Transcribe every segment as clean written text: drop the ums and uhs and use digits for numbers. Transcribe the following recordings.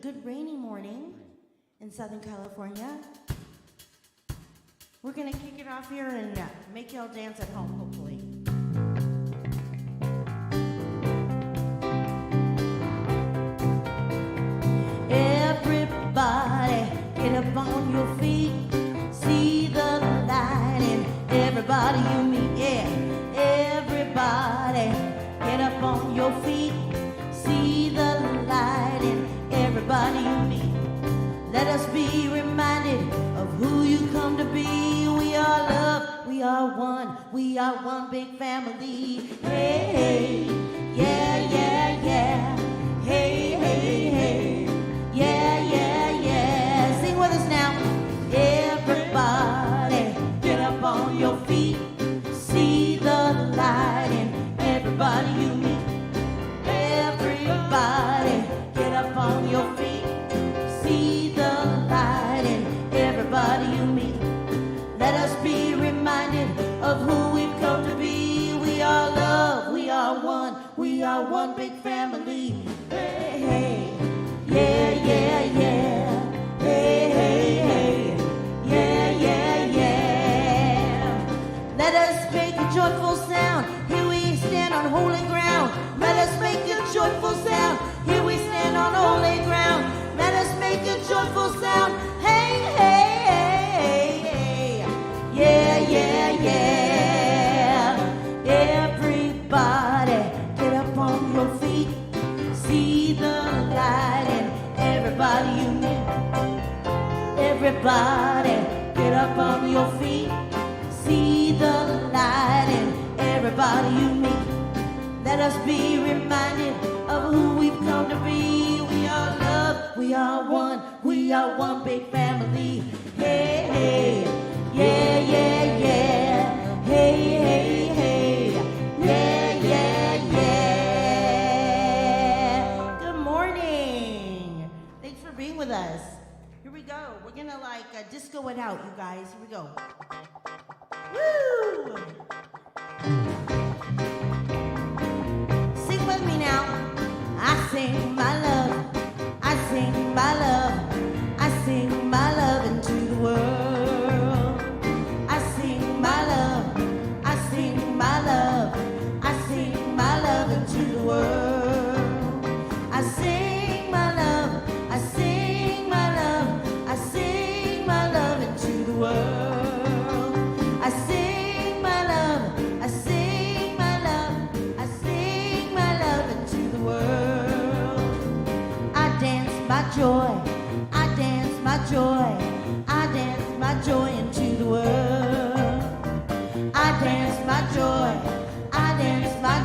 Good rainy morning in Southern California. We're gonna kick it off here and make y'all dance at home, hopefully. Everybody, get up on your feet. See the light in everybody you meet. Yeah, everybody, get up on your feet. See the light in everybody you meet. Let us be reminded of who you come to be. We are love, we are one big family. Hey, hey, yeah, yeah, yeah. Hey, hey, hey, yeah, yeah, yeah. Sing with us now. Everybody, get up on your feet. See the light in everybody you meet. Everybody, get up on your feet. See the light in everybody you meet. Let us be reminded of who we've come to be. We are love, we are one big family. Hey, hey, yeah, yeah, yeah. Hey, hey, hey, yeah, yeah, yeah. Let us make a joyful sound. Here we stand on holy ground. Let us make a joyful sound. Here we stand on holy ground. Let us make a joyful sound. Hey, hey, hey, hey. Yeah, yeah, yeah. Everybody, get up on your feet. See the light in everybody you meet. Everybody, get up on your feet. See the light in everybody you meet. Let us be reminded of who we've come to be. We are love, we are one big family. Hey, hey, yeah, yeah, yeah. Hey, hey, hey, yeah, yeah, yeah. Good morning. Thanks for being with us. Here we go. We're gonna disco it out, you guys. Here we go. Woo! Sing with me now. I sing my love, I sing my love, I sing my love into the world. I sing my love, I sing my love, I sing my love into the world. I sing my love, I sing my love, I sing my love into the world. I sing my love.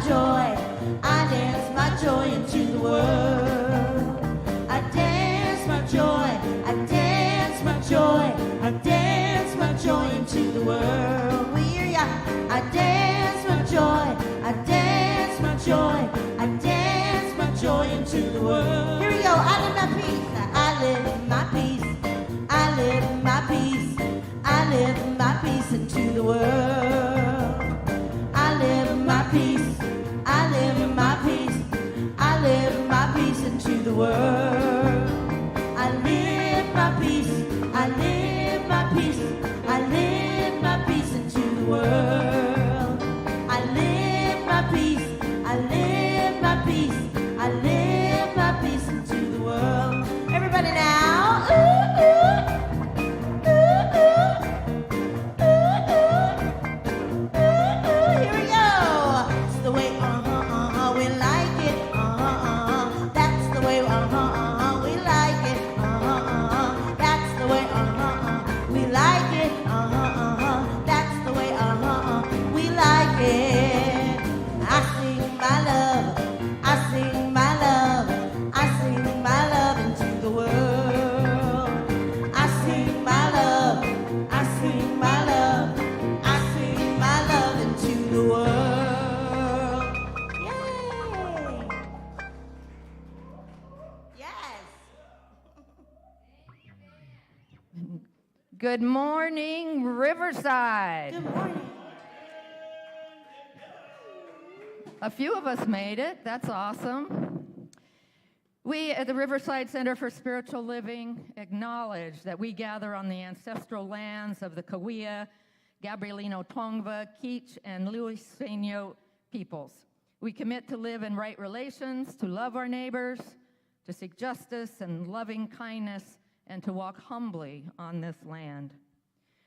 joy. I dance my joy into the world. I dance my joy. I dance my joy. I dance my joy into the world. We hear ya. I dance my joy. I dance my joy. I dance my joy into the world. Here we go. I live my peace. I live my peace. I live my peace. I live my peace into the world. I live my peace. I live my peace. I live my peace into the world. I live my peace. I live my peace. I live my peace into the world. I live my peace. I live my peace. I live my peace into the world. Everybody now. Ooh, ooh. Ooh, ooh. Ooh, ooh. Here we go. It's the way, we like it. That's the way, we like it. That's the way, we like it. That's the way, we like it. I sing my love. I sing my love. I sing my love into the world. I sing my love. I sing my love. I sing my love into the world. Yay! Yes. Good morning, Riverside. Good morning. A few of us made it. That's awesome. We at the Riverside Center for Spiritual Living acknowledge that we gather on the ancestral lands of the Cahuilla, Gabrielino Tongva, Kizh, and Luiseno peoples. We commit to live in right relations, to love our neighbors, to seek justice and loving kindness, and to walk humbly on this land.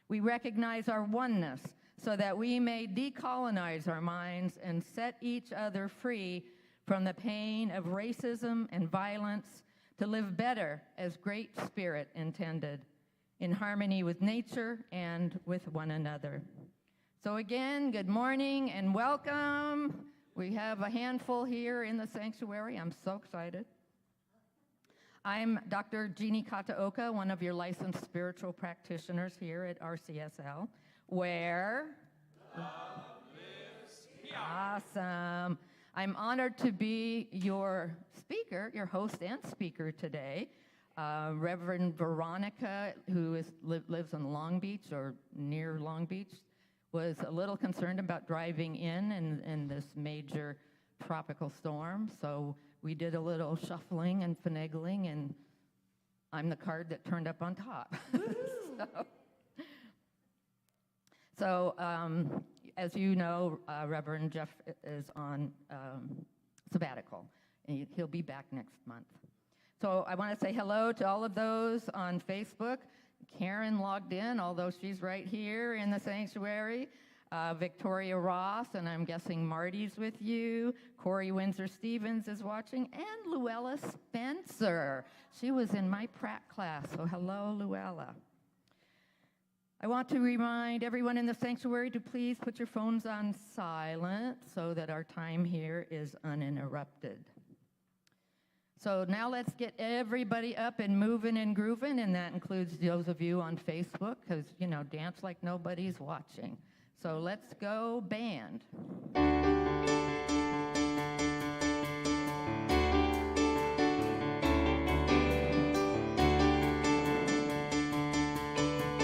We recognize our oneness so that we may decolonize our minds and set each other free from the pain of racism and violence to live better as Great Spirit intended, in harmony with nature and with one another. So again, good morning and welcome. We have a handful here in the sanctuary. I'm so excited. I'm Dr. Jeannie Kataoka, one of your licensed spiritual practitioners here at RCSL, where... Awesome. I'm honored to be your speaker, your host and speaker today. Reverend Veronica, who lives in Long Beach or near Long Beach, was a little concerned about driving in this major tropical storm. So we did a little shuffling and finagling, and I'm the card that turned up on top. So as you know, Reverend Jeff is on sabbatical, and he'll be back next month. So I want to say hello to all of those on Facebook. Karen logged in, although she's right here in the sanctuary. Victoria Ross, and I'm guessing Marty's with you. Corey Windsor-Stevens is watching, and Luella Spencer. She was in my Pratt class, so hello, Luella. I want to remind everyone in the sanctuary to please put your phones on silent so that our time here is uninterrupted. So now let's get everybody up and moving and grooving, and that includes those of you on Facebook, because, you know, dance like nobody's watching. So let's go, band.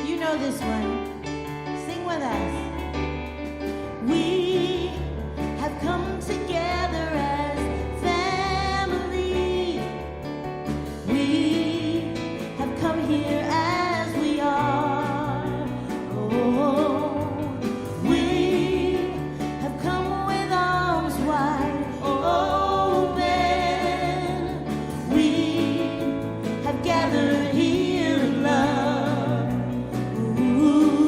You know this one. Sing with us. We have come together as family. We have come here as we are. Oh, we have come with arms wide open. We have gathered here in love. Ooh.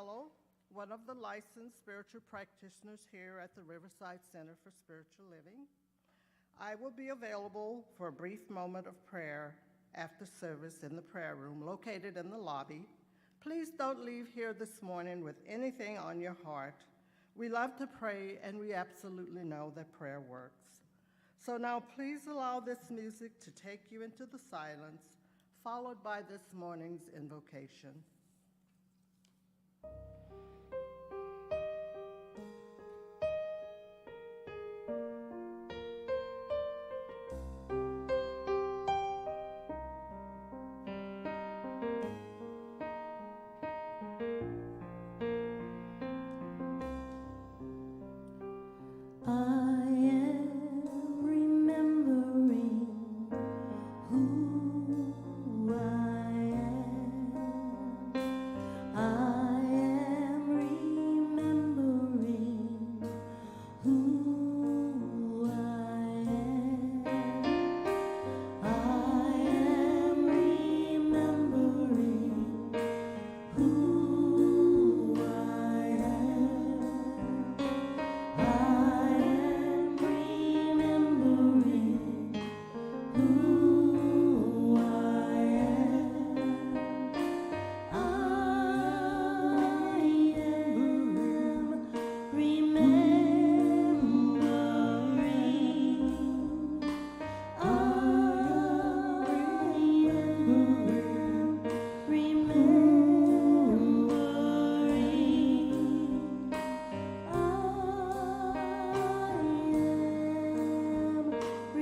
Costello, one of the licensed spiritual practitioners here at the Riverside Center for Spiritual Living. I will be available for a brief moment of prayer after service in the prayer room located in the lobby. Please don't leave here this morning with anything on your heart. We love to pray, and we absolutely know that prayer works. So now please allow this music to take you into the silence, followed by this morning's invocation. I am remembering who I am. I am remembering who I am. I am remembering who I am. I am remembering who I am. I am remembering. I am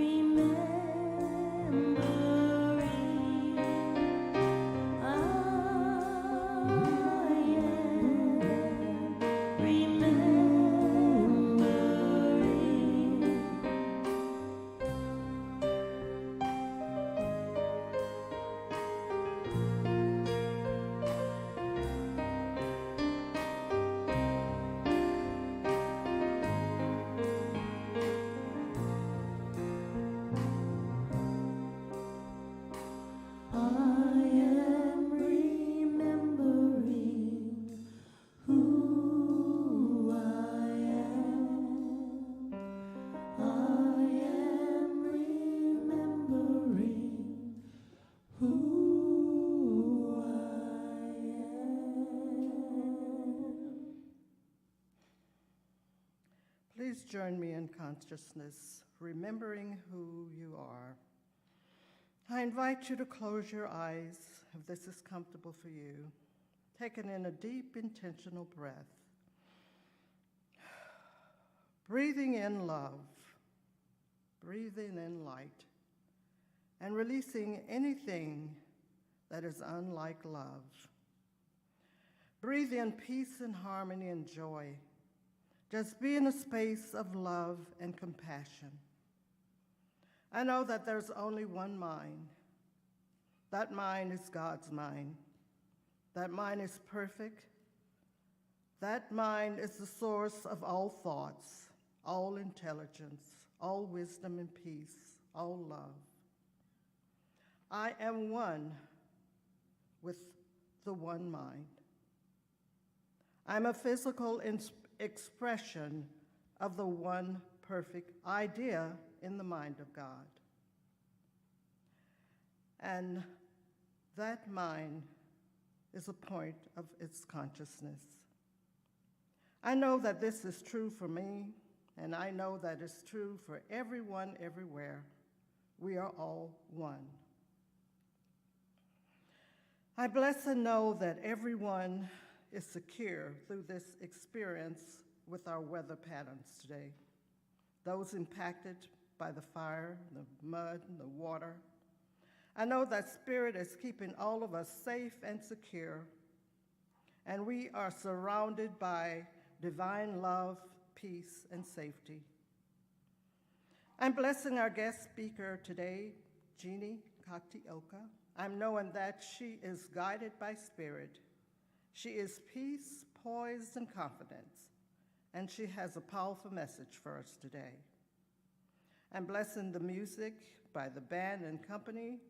remembering. I am remembering who I am. I am remembering who I am. Please join me in consciousness, remembering who you are. I invite you to close your eyes if this is comfortable for you, taking in a deep, intentional breath. Breathing in love, breathing in light, and releasing anything that is unlike love. Breathe in peace and harmony and joy. Just be in a space of love and compassion. I know that there's only one mind. That mind is God's mind. That mind is perfect. That mind is the source of all thoughts, all intelligence, all wisdom and peace, all love. I am one with the one mind. I'm a physical expression of the one perfect idea in the mind of God. And that mind is a point of its consciousness. I know that this is true for me, and I know that it's true for everyone everywhere. We are all one. I bless and know that everyone is secure through this experience with our weather patterns today. Those impacted by the fire, the mud, and the water. I know that Spirit is keeping all of us safe and secure, and we are surrounded by divine love, peace, and safety. I'm blessing our guest speaker today, Jeannie Kakti-Oka. I'm knowing that she is guided by Spirit. She is peace, poise, and confidence, and she has a powerful message for us today. I'm blessing the music by the band and company.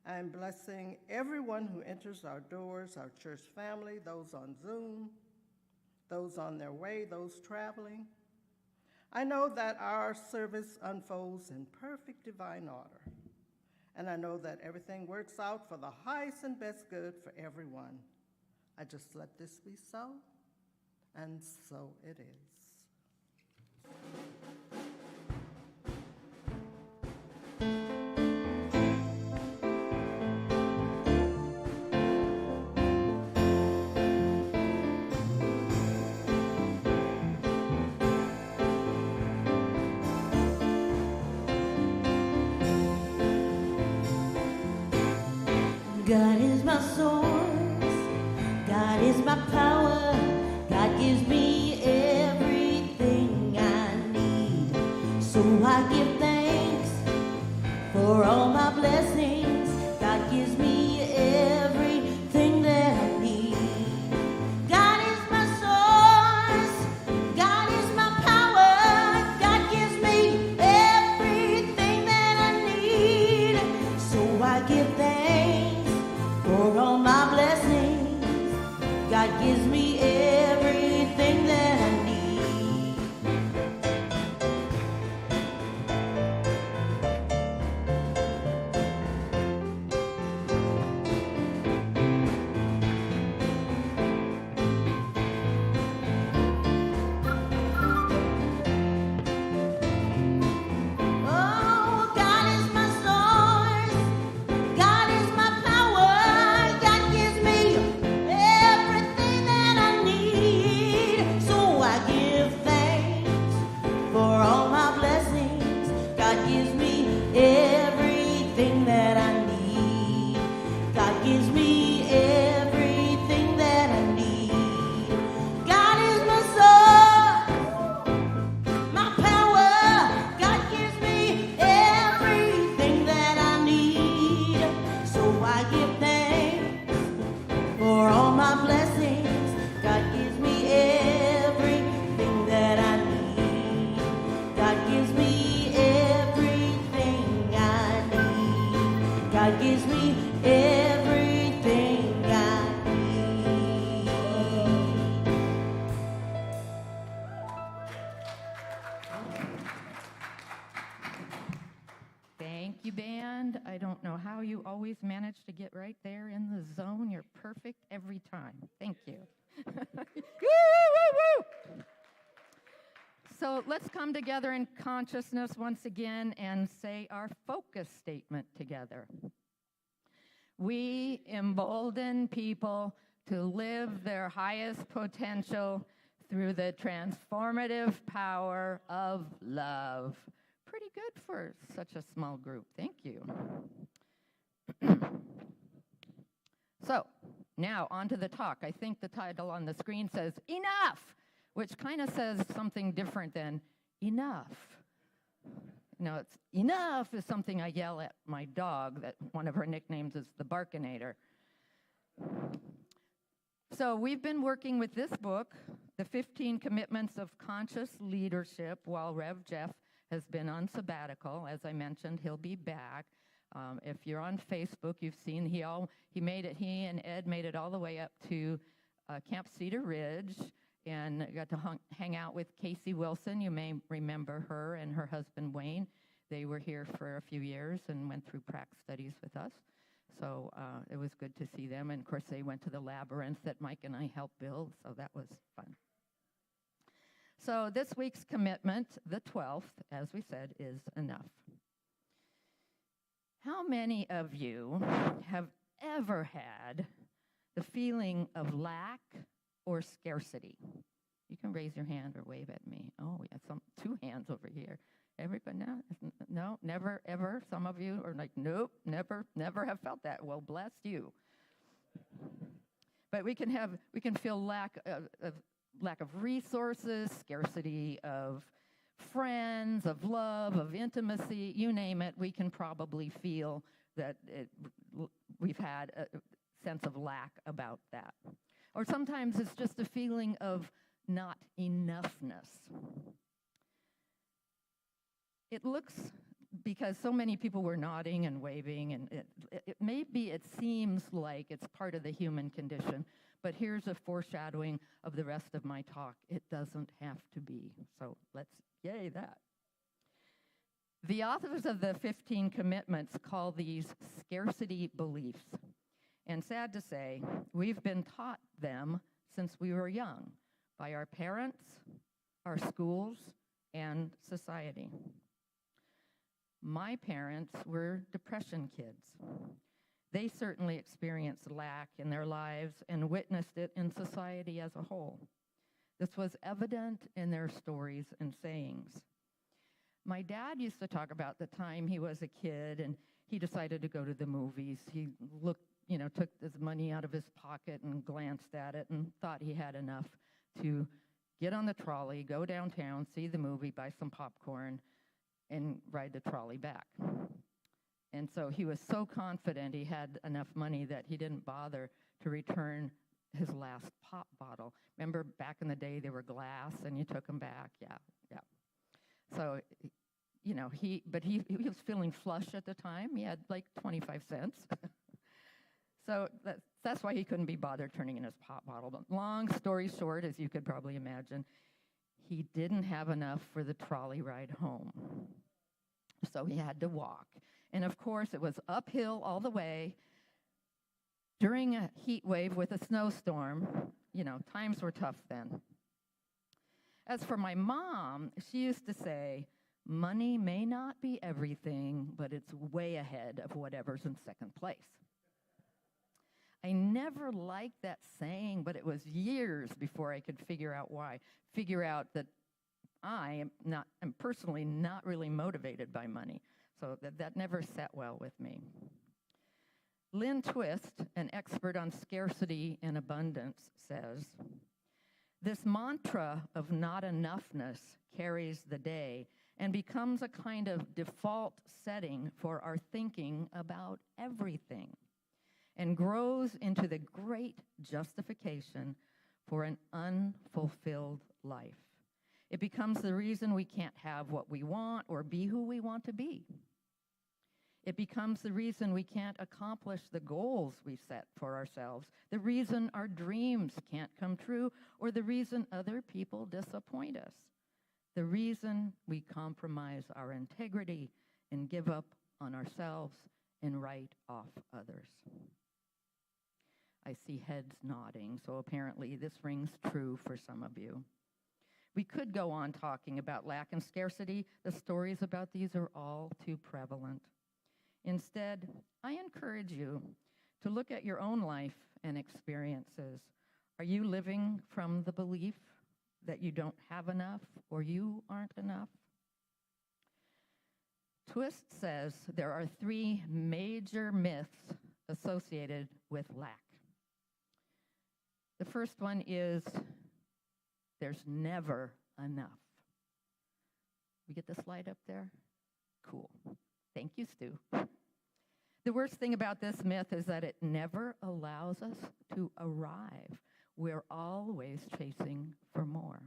I'm blessing everyone who enters our doors, our church family, those on Zoom, those on their way, those traveling. I know that our service unfolds in perfect divine order, and I know that everything works out for the highest and best good for everyone. I just let this be so, and so it is. God is my source, God is my power, God gives me everything I need. So I give thanks for all my blessings, God gives me everything that I need. God is my source, God is my power, God gives me everything that I need. So I give thanks for all my blessings, God gives me everything that I need. Oh, God is my source, God is my power, God gives me everything that I need. So I give thanks for all my blessings, God gives me everything that I need. God gives me everything that I need. God is my source, my power, God gives me everything that I need. So I give thanks for all my blessings, God gives me everything that I need. God gives me everything I need. God gives me everything I need. Thank you, band. I don't know how you always manage to get right there in the zone. You're perfect every time. Thank you. Woo! So let's come together in consciousness once again and say our focus statement together. We embolden people to live their highest potential through the transformative power of love. Pretty good for such a small group. Thank you. So now on to the talk. I think the title on the screen says enough, which kind of says something different than enough. No, it's enough is something I yell at my dog, that one of her nicknames is the Barkinator. So we've been working with this book, The 15 Commitments of Conscious Leadership, while Rev Jeff has been on sabbatical. As I mentioned, he'll be back. If you're on Facebook, you've seen he and Ed made it all the way up to Camp Cedar Ridge and got to hang out with Casey Wilson. You may remember her and her husband Wayne. They were here for a few years and went through prac studies with us. So it was good to see them. And of course, they went to the labyrinth that Mike and I helped build, so that was fun. So this week's commitment, the 12th, as we said, is enough. How many of you have ever had the feeling of lack or scarcity? You can raise your hand or wave at me. Oh, we have two hands over here. Everybody now? No, never, ever. Some of you are like, nope, never have felt that. Well, bless you. But we can feel lack of resources, scarcity of friends, of love, of intimacy, you name it. We can probably feel that we've had a sense of lack about that. Or sometimes it's just a feeling of not enoughness. It looks because so many people were nodding and waving, and it seems like it's part of the human condition, but here's a foreshadowing of the rest of my talk. It doesn't have to be. So let's yay that. The authors of the 15 commitments call these scarcity beliefs. And sad to say, we've been taught them since we were young by our parents, our schools, and society. My parents were depression kids. They certainly experienced lack in their lives and witnessed it in society as a whole. This was evident in their stories and sayings. My dad used to talk about the time he was a kid and he decided to go to the movies. He took his money out of his pocket and glanced at it and thought he had enough to get on the trolley, go downtown, see the movie, buy some popcorn, and ride the trolley back. And so he was so confident he had enough money that he didn't bother to return his last pop bottle. Remember back in the day, they were glass and you took them back? Yeah. So, he was feeling flush at the time. He had like 25 cents. So that's why he couldn't be bothered turning in his pop bottle. But long story short, as you could probably imagine, he didn't have enough for the trolley ride home. So he had to walk. And of course, it was uphill all the way during a heat wave with a snowstorm. Times were tough then. As for my mom, she used to say, money may not be everything, but it's way ahead of whatever's in second place. I never liked that saying, but it was years before I could figure out that I'm personally not really motivated by money. So that never sat well with me. Lynn Twist, an expert on scarcity and abundance, says, this mantra of not enoughness carries the day and becomes a kind of default setting for our thinking about everything and grows into the great justification for an unfulfilled life. It becomes the reason we can't have what we want or be who we want to be. It becomes the reason we can't accomplish the goals we set for ourselves, the reason our dreams can't come true, or the reason other people disappoint us, the reason we compromise our integrity and give up on ourselves and write off others. I see heads nodding, so apparently this rings true for some of you. We could go on talking about lack and scarcity. The stories about these are all too prevalent. Instead, I encourage you to look at your own life and experiences. Are you living from the belief that you don't have enough or you aren't enough? Twist says there are 3 major myths associated with lack. The first one is there's never enough. We get the slide up there? Cool. Thank you, Stu. The worst thing about this myth is that it never allows us to arrive. We're always chasing for more.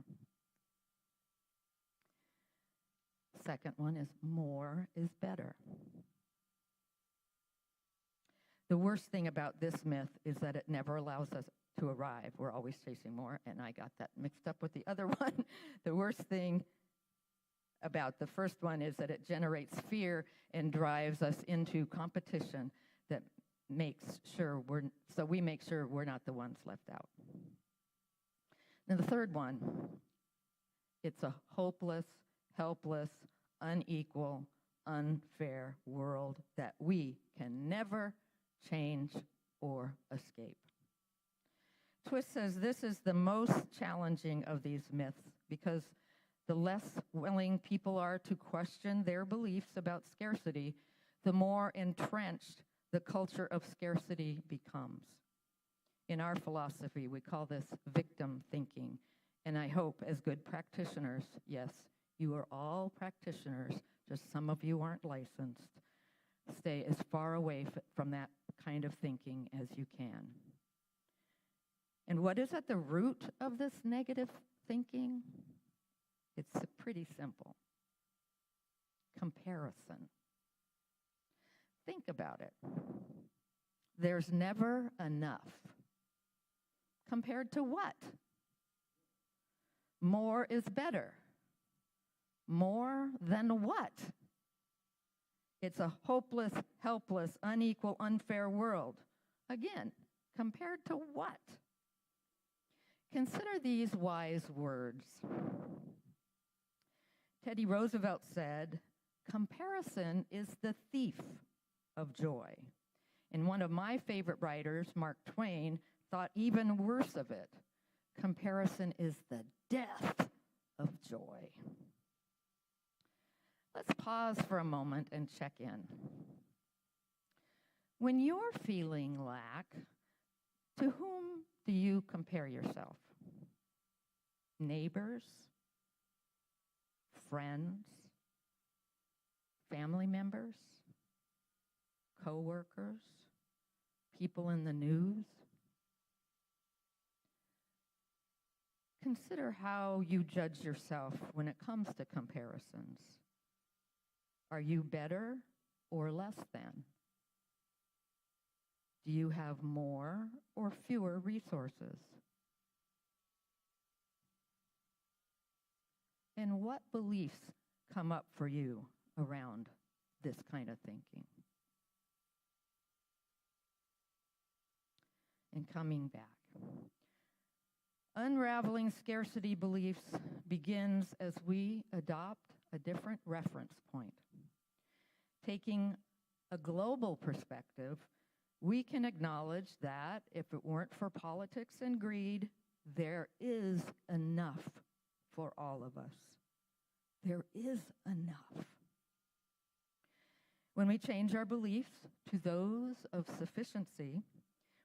Second one is more is better. The worst thing about this myth is that it never allows us to arrive. We're always chasing more, and I got that mixed up with the other one. The worst thing about the first one is that it generates fear and drives us into competition that makes sure we make sure we're not the ones left out. Now the third one, it's a hopeless, helpless, unequal, unfair world that we can never change or escape. Twist says this is the most challenging of these myths because the less willing people are to question their beliefs about scarcity, the more entrenched the culture of scarcity becomes. In our philosophy, we call this victim thinking. And I hope as good practitioners, yes, you are all practitioners, just some of you aren't licensed, stay as far away from that kind of thinking as you can. And what is at the root of this negative thinking? It's pretty simple. comparison. Think about it. There's never enough. Compared to what? More is better. More than what? It's a hopeless, helpless, unequal, unfair world. Again, compared to what? Consider these wise words. Teddy Roosevelt said, "Comparison is the thief of joy." And one of my favorite writers, Mark Twain, thought even worse of it. Comparison is the death of joy. Let's pause for a moment and check in. When you're feeling lack, to whom do you compare yourself? Neighbors? Friends? Family members? Co-workers? People in the news? Consider how you judge yourself when it comes to comparisons. Are you better or less than? Do you have more or fewer resources? And what beliefs come up for you around this kind of thinking? And coming back. Unraveling scarcity beliefs begins as we adopt a different reference point. Taking a global perspective, we can acknowledge that if it weren't for politics and greed, there is enough for all of us. There is enough. When we change our beliefs to those of sufficiency,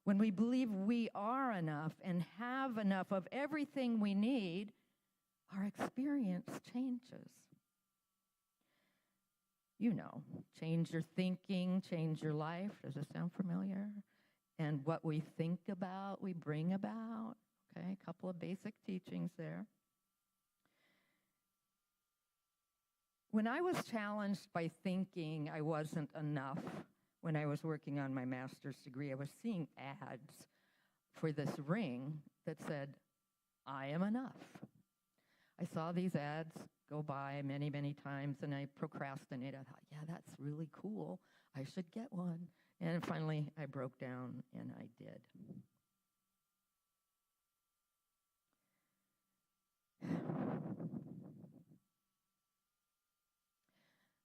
when we believe we are enough and have enough of everything we need, our experience changes. You know, change your thinking, change your life. Does this sound familiar? And what we think about, we bring about. Okay, a couple of basic teachings there. When I was challenged by thinking I wasn't enough when I was working on my master's degree, I was seeing ads for this ring that said, "I am enough." I saw these ads go by many, many times, and I procrastinated. I thought, yeah, that's really cool. I should get one. And finally, I broke down, and I did.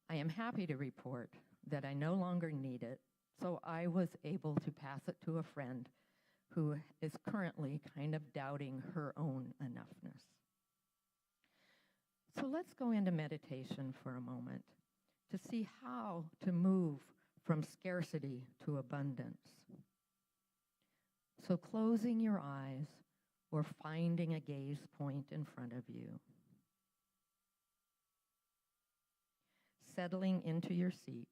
I am happy to report that I no longer need it, so I was able to pass it to a friend who is currently kind of doubting her own enoughness. So let's go into meditation for a moment to see how to move from scarcity to abundance. So closing your eyes or finding a gaze point in front of you. Settling into your seats.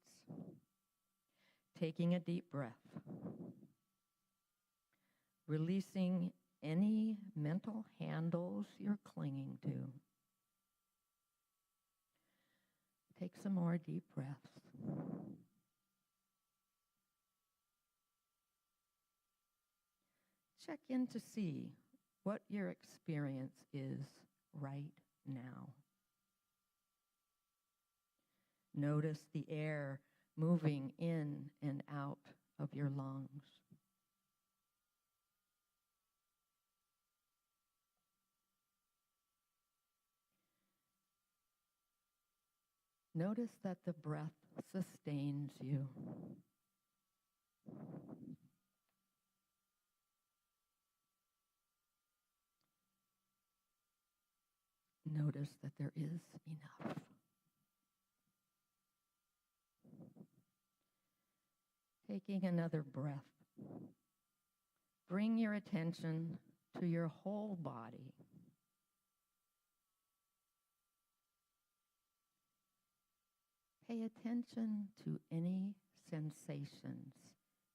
Taking a deep breath. Releasing any mental handles you're clinging to. Take some more deep breaths. Check in to see what your experience is right now. Notice the air moving in and out of your lungs. Notice that the breath sustains you. Notice that there is enough. Taking another breath. Bring your attention to your whole body. Pay attention to any sensations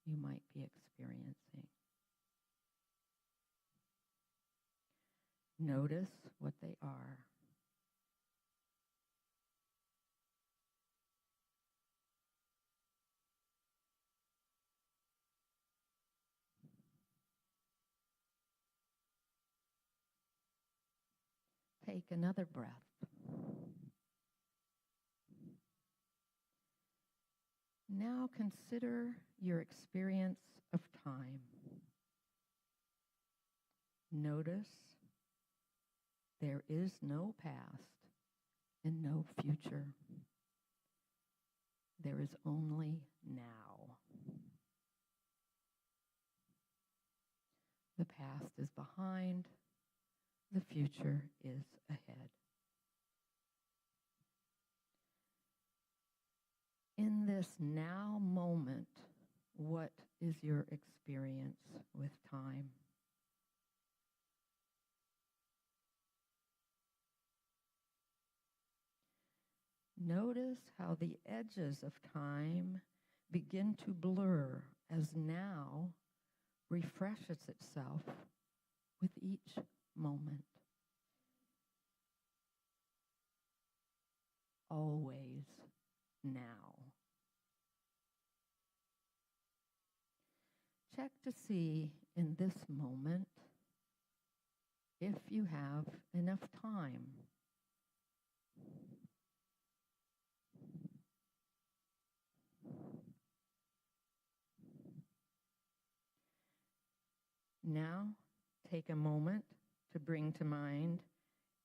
you might be experiencing. Notice what they are. take another breath. Now consider your experience of time. Notice there is no past and no future. There is only now. The past is behind, the future is ahead. In this now moment, what is your experience with time? Notice how the edges of time begin to blur as now refreshes itself with each moment. Always now. Check to see in this moment if you have enough time. Now, take a moment to bring to mind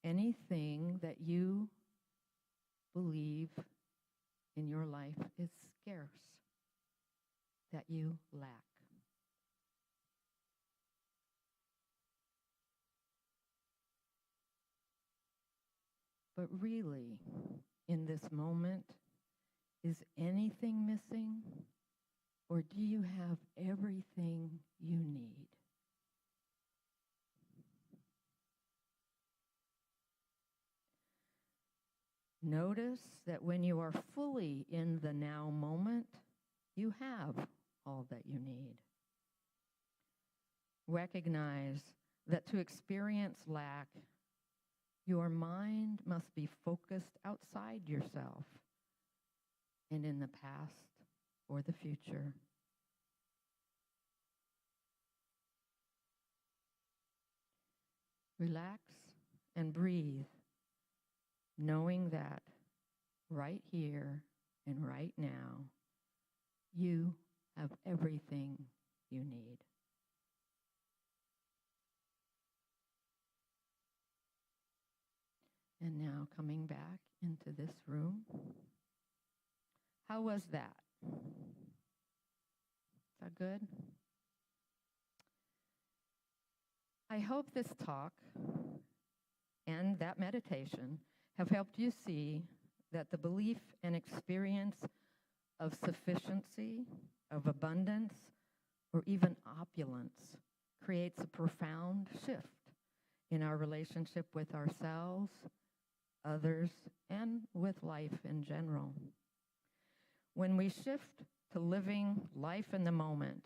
anything that you believe in your life is scarce, that you lack. But really, in this moment, is anything missing, or do you have everything you need? Notice that when you are fully in the now moment, you have all that you need. Recognize that to experience lack, your mind must be focused outside yourself and in the past or the future. Relax and breathe, knowing that right here and right now, you have everything you need. And now coming back into this room. How was that? Is that good? I hope this talk and that meditation have helped you see that the belief and experience of sufficiency, of abundance, or even opulence creates a profound shift in our relationship with ourselves, others, and with life in general. When we shift to living life in the moment,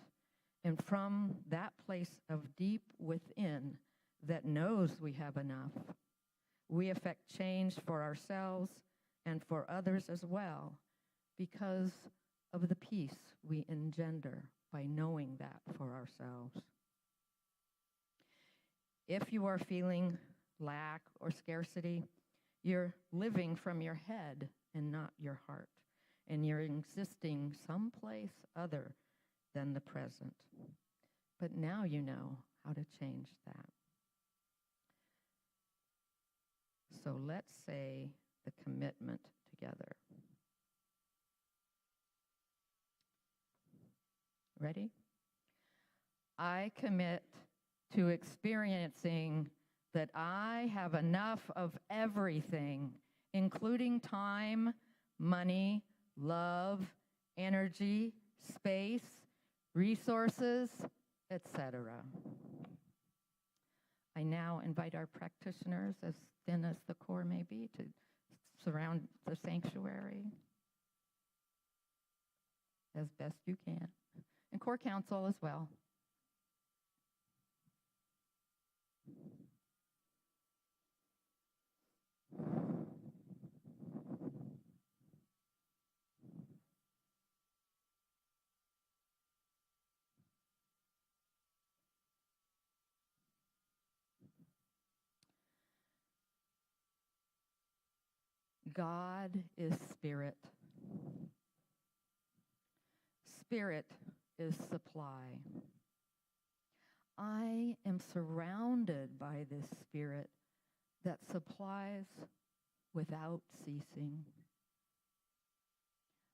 and from that place of deep within that knows we have enough, we affect change for ourselves and for others as well because of the peace we engender by knowing that for ourselves. If you are feeling lack or scarcity, you're living from your head and not your heart, and you're existing someplace other than the present. But now you know how to change that. So let's say the commitment together. Ready? I commit to experiencing that I have enough of everything, including time, money, love, energy, space, resources, etc. I now invite our practitioners, as thin as the core may be, to surround the sanctuary as best you can, and core council as well. God is spirit. Spirit is supply. I am surrounded by this spirit that supplies without ceasing.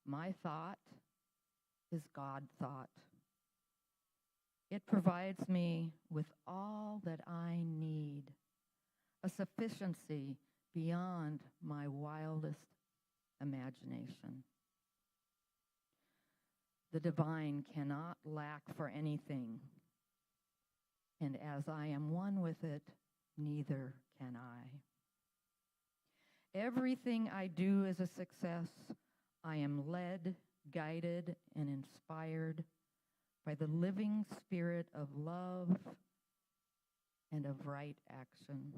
My thought is God thought. It provides me with all that I need, a sufficiency beyond my wildest imagination. The divine cannot lack for anything, and as I am one with it, neither can I. Everything I do is a success. I am led, guided, and inspired by the living spirit of love and of right action.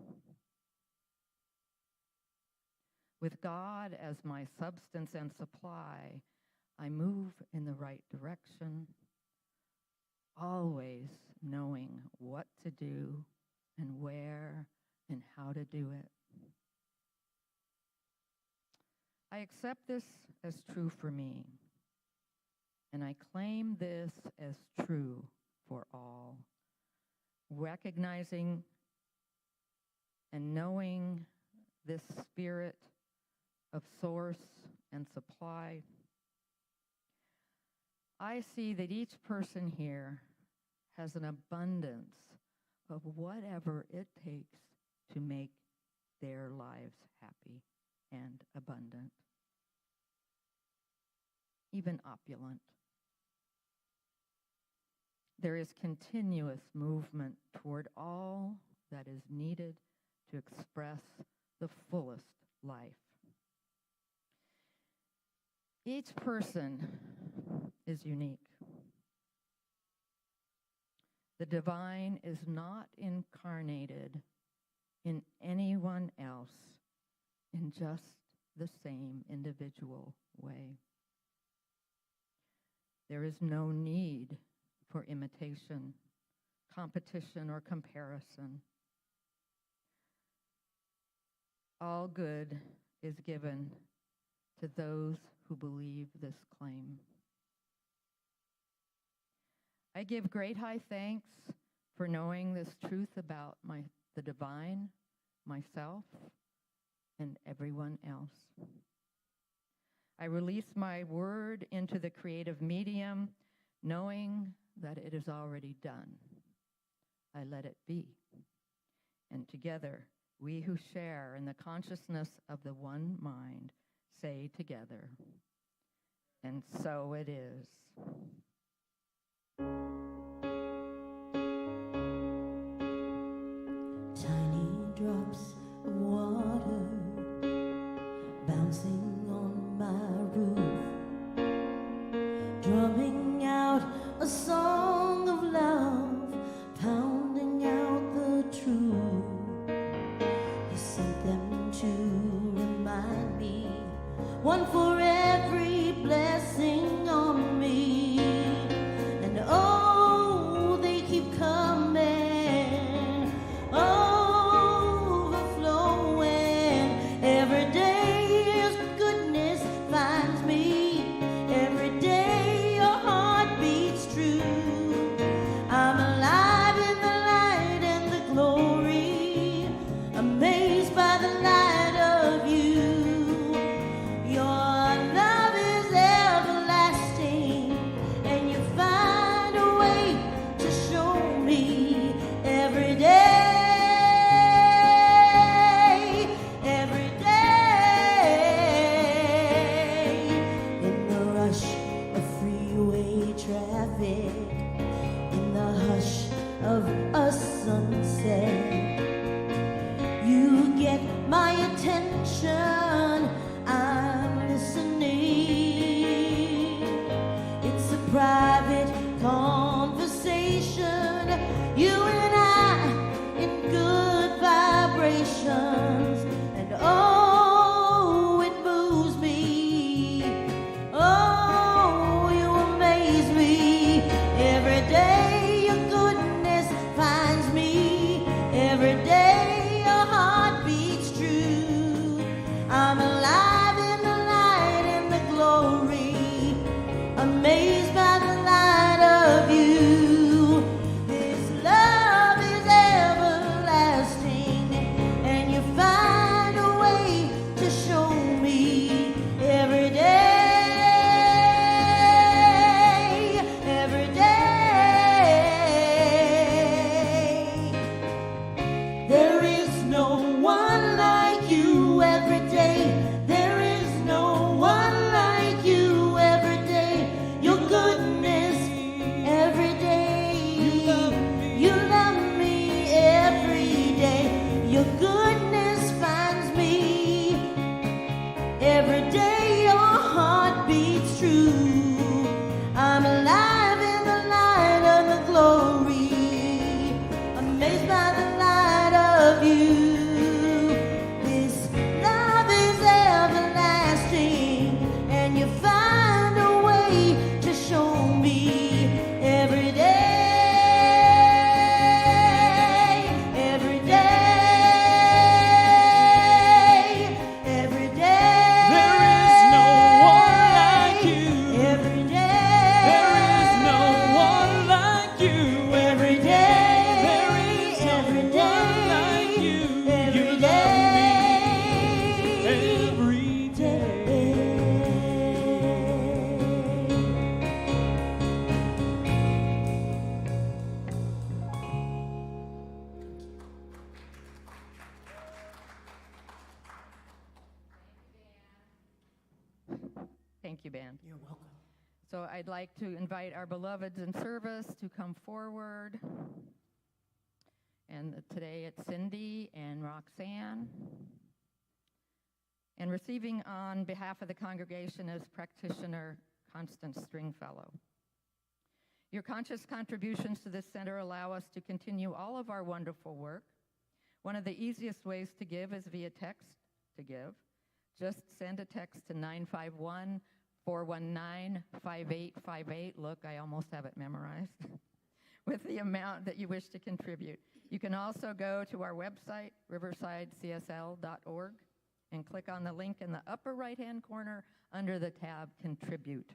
With God as my substance and supply, I move in the right direction, always knowing what to do and where and how to do it. I accept this as true for me, and I claim this as true for all, recognizing and knowing this spirit of source and supply. I see that each person here has an abundance of whatever it takes to make their lives happy and abundant, even opulent. There is continuous movement toward all that is needed to express the fullest life. Each person is unique. The divine is not incarnated in anyone else in just the same individual way. There is no need for imitation, competition, or comparison. All good is given to those who believe this claim. I give great high thanks for knowing this truth about the divine, myself, and everyone else. I release my word into the creative medium, knowing that it is already done. I let it be. And together, we who share in the consciousness of the one mind say together, and so it is. Tiny drops of water bouncing on my roof, drumming out a song of love, pounding out the truth. You sent them to remind me, one for every blessing on me. And oh, they keep coming, overflowing. Every day His goodness finds me. Every day your heart beats true. I'm alive in the light and the glory, amazed by the light of you. Your love is everlasting, and you find a way to show me every day, every day. In the rush of freeway traffic, in the hush of a sunset, you get my attention. I'm listening. It's a private conversation, you and I in good vibrations. And oh, it moves me. Oh, you amaze me. Every day your goodness finds me. Every day your heart beats true. I'm alive stand. You're welcome. So I'd like to invite our beloveds in service to come forward. And today it's Cindy and Roxanne. And receiving on behalf of the congregation is practitioner Constance Stringfellow. Your conscious contributions to this center allow us to continue all of our wonderful work. One of the easiest ways to give is via text to give. Just send a text to 951-419-5858. Look, I almost have it memorized. With the amount that you wish to contribute. You can also go to our website, riversidecsl.org, and click on the link in the upper right-hand corner under the tab Contribute.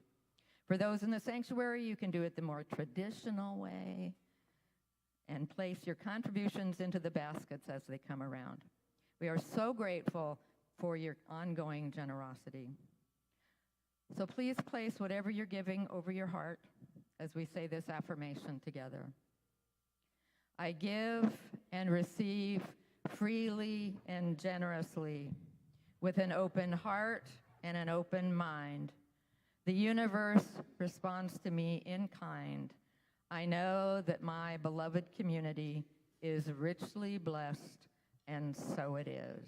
For those in the sanctuary, you can do it the more traditional way and place your contributions into the baskets as they come around. We are so grateful for your ongoing generosity. So please place whatever you're giving over your heart as we say this affirmation together. I give and receive freely and generously with an open heart and an open mind. The universe responds to me in kind. I know that my beloved community is richly blessed, and so it is.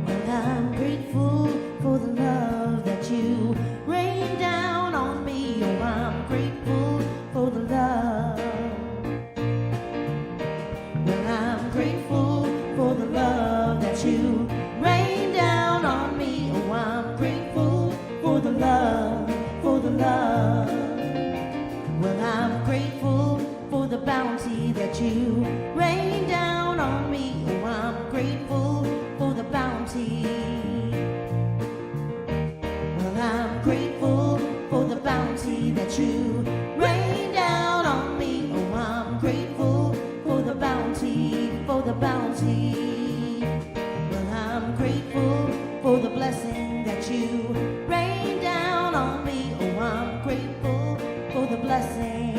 Well, I'm grateful for the love that you rain down on me. Oh, I'm grateful for the love. Well, I'm grateful for the love that you rain down on me. Oh, I'm grateful for the love, for the love. Well, I'm grateful for the bounty that you rain down on me. Oh, I'm grateful for the bounty. Well, I'm grateful for the bounty that you rain down on me. Oh, I'm grateful for the bounty, for the bounty. Well, I'm grateful for the blessing that you rain down on me. Oh, I'm grateful for the blessing.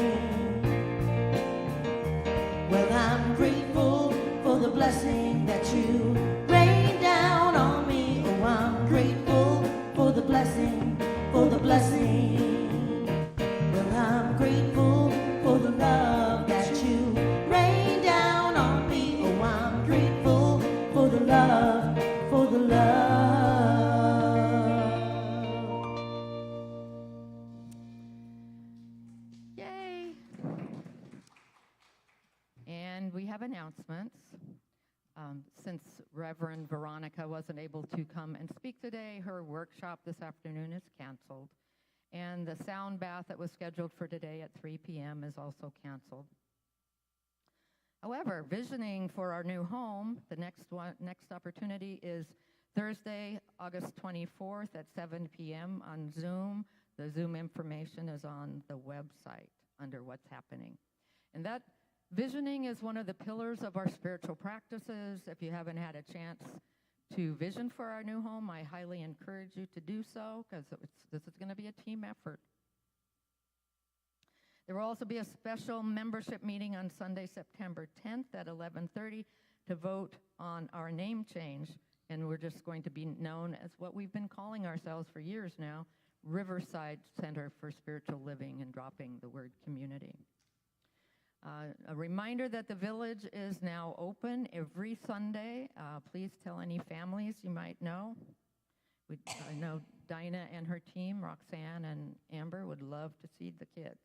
Well, I'm grateful for the blessing that you rain down on me. Oh, I'm grateful for the blessing, for the blessing. Well, I'm grateful for the love that you rain down on me. Oh, I'm grateful for the love, for the love. Yay! And we have announcements. Since Reverend Veronica wasn't able to come and speak today, her workshop this afternoon is canceled. And the sound bath that was scheduled for today at 3 p.m. is also canceled. However, visioning for our new home, the next opportunity is Thursday, August 24th at 7 p.m. on Zoom. The Zoom information is on the website under What's Happening. And that visioning is one of the pillars of our spiritual practices. If you haven't had a chance to vision for our new home, I highly encourage you to do so because this is going to be a team effort. There will also be a special membership meeting on Sunday, September 10th at 11:30 to vote on our name change. And we're just going to be known as what we've been calling ourselves for years now, Riverside Center for Spiritual Living, and dropping the word community. A reminder that the village is now open every Sunday. Please tell any families you might know. I know Dinah and her team, Roxanne and Amber, would love to see the kids.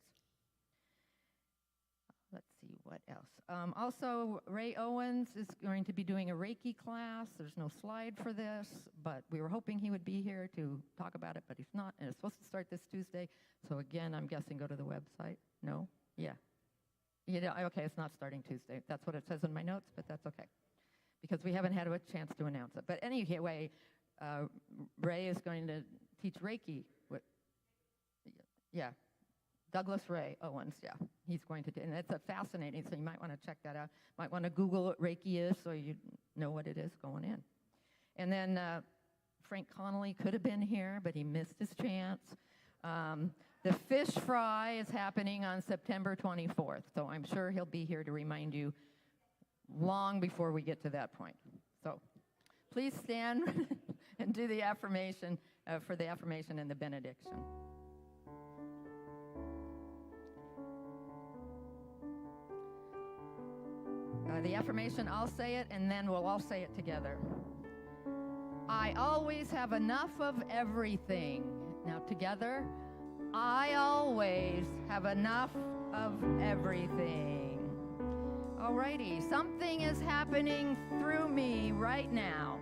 Let's see, what else? Also, Ray Owens is going to be doing a Reiki class. There's no slide for this, but we were hoping he would be here to talk about it, but he's not. And it's supposed to start this Tuesday. So again, I'm guessing go to the website. No? Yeah. Okay, it's not starting Tuesday. That's what it says in my notes, but that's okay. Because we haven't had a chance to announce it. But anyway, Ray is going to teach Reiki. Yeah. Douglas Ray Owens, yeah. He's going to do, and it's fascinating, so you might want to check that out. Might want to Google what Reiki is so you know what it is going in. And then Frank Connolly could have been here, but he missed his chance. The fish fry is happening on September 24th, so I'm sure he'll be here to remind you long before we get to that point. So please stand and do the affirmation for the affirmation and the benediction. The affirmation, I'll say it, and then we'll all say it together. I always have enough of everything. Now together, I always have enough of everything. Alrighty, something is happening through me right now.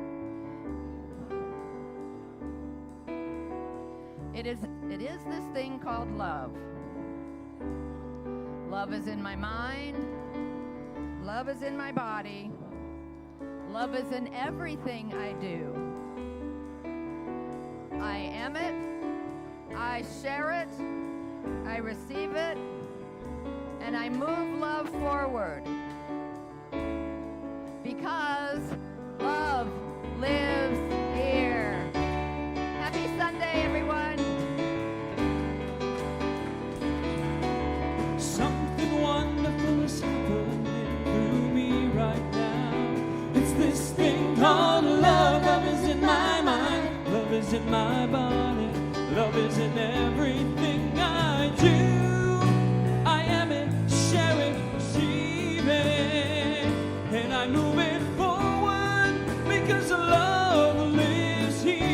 It is this thing called love. Love is in my mind. Love is in my body. Love is in everything I do. I am it. I share it. I receive it. And I move love forward. Because love lives here. Happy Sunday, everyone. Something wonderful is happening through me right now. It's this thing called love. Love is in my mind. Love is in my body. Love is in everything I do. I am it, share it, receive it. And I move it forward because love lives here.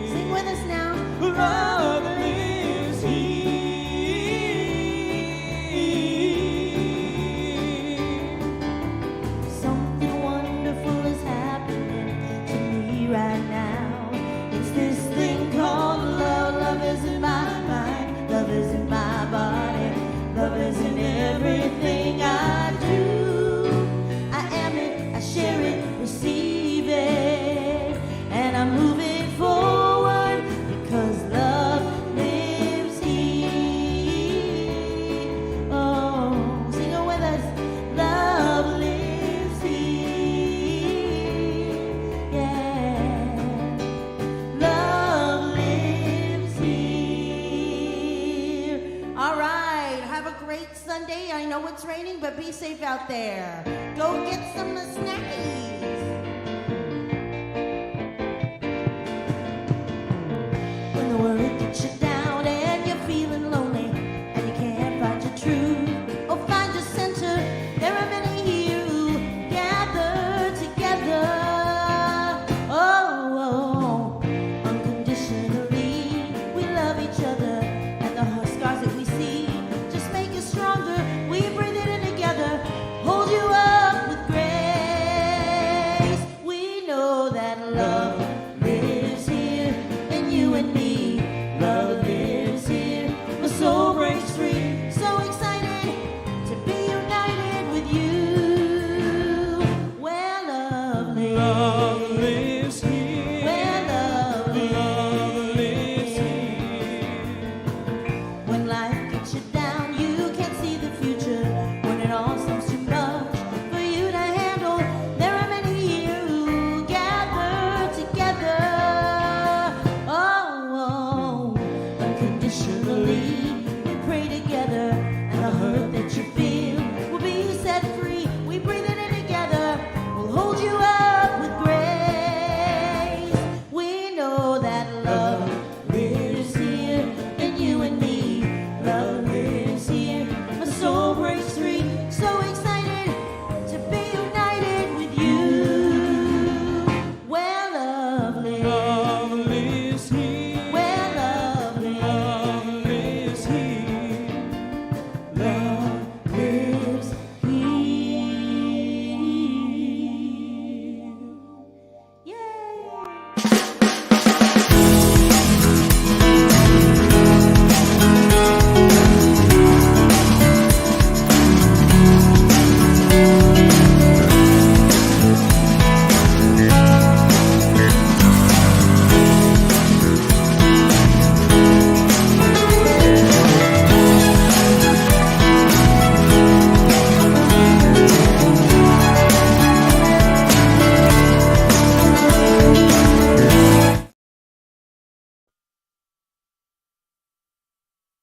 Sing with us now. Love lives here. Something wonderful is happening to me right now. It's this thing called love. Love is in my mind. Love is in my body. Love is in everything I do. I am it. I share it. Receive it. And I move it forward because love lives here. Oh, sing it with us. Love lives here. Yeah. Love lives here. All right. Have a great Sunday. I know it's raining, but be safe out there. Go get some snackies.